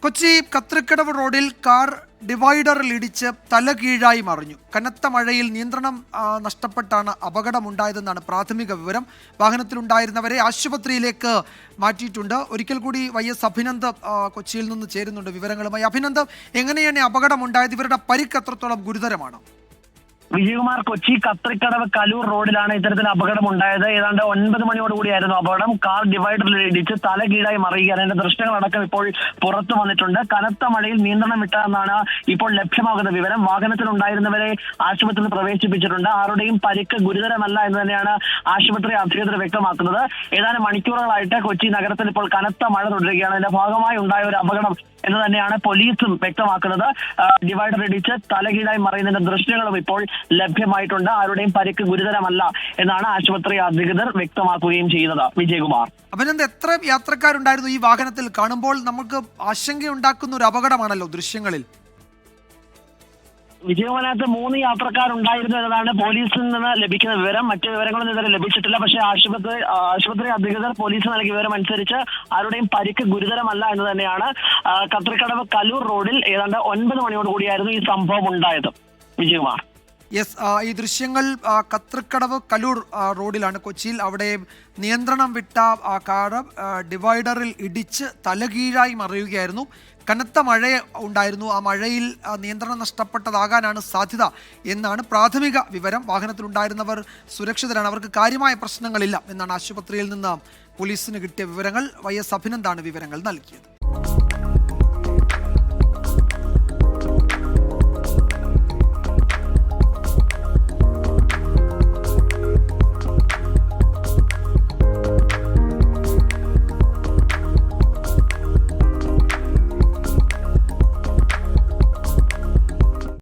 കൊച്ചി കത്രിക്കടവ് റോഡിൽ കാർ ഡിവൈഡറിൽ ഇടിച്ച് തലകീഴായി മറിഞ്ഞു. കനത്ത മഴയിൽ നിയന്ത്രണം നഷ്ടപ്പെട്ടാണ് അപകടമുണ്ടായതെന്നാണ് പ്രാഥമിക വിവരം. വാഹനത്തിലുണ്ടായിരുന്നവരെ ആശുപത്രിയിലേക്ക് മാറ്റിയിട്ടുണ്ട്. ഒരിക്കൽ കൂടി YS അഭിനന്ദ് കൊച്ചിയിൽ നിന്ന് ചേരുന്നുണ്ട് വിവരങ്ങളുമായി. അഭിനന്ദ്, എങ്ങനെയാണ് അപകടമുണ്ടായത്? ഇവരുടെ പരിക്ക് എത്രത്തോളം ഗുരുതരമാണ്? വിജയകുമാർ, കൊച്ചി കത്രിക്കടവ് കലൂർ റോഡിലാണ് ഇത്തരത്തിൽ അപകടം ഉണ്ടായത്. ഏതാണ്ട് 9 മണിയോടുകൂടിയായിരുന്നു അപകടം. കാർ ഡിവൈഡറിൽ ഇടിച്ച് തലകീഴായി മറിയുകയാണ്. അതിന്റെ ദൃശ്യങ്ങളടക്കം ഇപ്പോൾ പുറത്തു വന്നിട്ടുണ്ട്. കനത്ത മഴയിൽ നിയന്ത്രണം വിട്ടതെന്നാണ് ഇപ്പോൾ ലഭ്യമാകുന്ന വിവരം. വാഹനത്തിലുണ്ടായിരുന്നവരെ ആശുപത്രിയിൽ പ്രവേശിപ്പിച്ചിട്ടുണ്ട്. ആരുടെയും പരിക്ക് ഗുരുതരമല്ല എന്ന് തന്നെയാണ് ആശുപത്രി അധികൃതർ വ്യക്തമാക്കുന്നത്. ഏതാനും മണിക്കൂറുകളായിട്ട് കൊച്ചി നഗരത്തിൽ ഇപ്പോൾ കനത്ത മഴ തുടരുകയാണ്. അതിന്റെ ഭാഗമായി ഉണ്ടായ ഒരു അപകടം എന്ന് തന്നെയാണ് പോലീസും വ്യക്തമാക്കുന്നത്. ഡിവൈഡർ ഇടിച്ച് തലകീഴായി മറിയുന്നതിന്റെ ദൃശ്യങ്ങളും ഇപ്പോൾ ലഭ്യമായിട്ടുണ്ട്. ആരുടെയും പരിക്ക് ഗുരുതരമല്ല എന്നാണ് ആശുപത്രി അധികൃതർ വ്യക്തമാക്കുകയും ചെയ്യുന്നത്. വിജയകുമാർ, അഭിനന്ദ്, എത്ര യാത്രക്കാരുണ്ടായിരുന്നു ഈ വാഹനത്തിൽ? കാണുമ്പോൾ നമുക്ക് ആശങ്കയുണ്ടാക്കുന്ന ഒരു അപകടമാണല്ലോ ദൃശ്യങ്ങളിൽ. വിജയകുമാരത്ത് 3 യാത്രക്കാരുണ്ടായിരുന്നു എന്നതാണ് പോലീസിൽ നിന്ന് ലഭിക്കുന്ന വിവരം. മറ്റു വിവരങ്ങളൊന്നും ഇതുവരെ ലഭിച്ചിട്ടില്ല. പക്ഷേ ആശുപത്രി അധികൃതർ പോലീസ് നൽകിയ വിവരം അനുസരിച്ച് ആരുടെയും പരിക്ക് ഗുരുതരമല്ല എന്ന് തന്നെയാണ്. കത്രിക്കടവ് കലൂർ റോഡിൽ ഏതാണ്ട് 9 മണിയോടുകൂടിയായിരുന്നു ഈ സംഭവം ഉണ്ടായത്. വിജയകുമാർ, ഈ ദൃശ്യങ്ങൾ കത്രിക്കടവ് കലൂർ റോഡിലാണ്, കൊച്ചിയിൽ. അവിടെ നിയന്ത്രണം വിട്ട കാറ് ഡിവൈഡറിൽ ഇടിച്ച് തലകീഴായി മറിയുകയായിരുന്നു. കനത്ത മഴ ഉണ്ടായിരുന്നു. ആ മഴയിൽ നിയന്ത്രണം നഷ്ടപ്പെട്ടതാകാനാണ് സാധ്യത എന്നാണ് പ്രാഥമിക വിവരം. വാഹനത്തിലുണ്ടായിരുന്നവർ സുരക്ഷിതരാണ്, അവർക്ക് കാര്യമായ പ്രശ്നങ്ങളില്ല എന്നാണ് ആശുപത്രിയിൽ നിന്ന് പോലീസിന് കിട്ടിയ വിവരങ്ങൾ. YS അഭിനന്ദാണ് വിവരങ്ങൾ നൽകിയത്.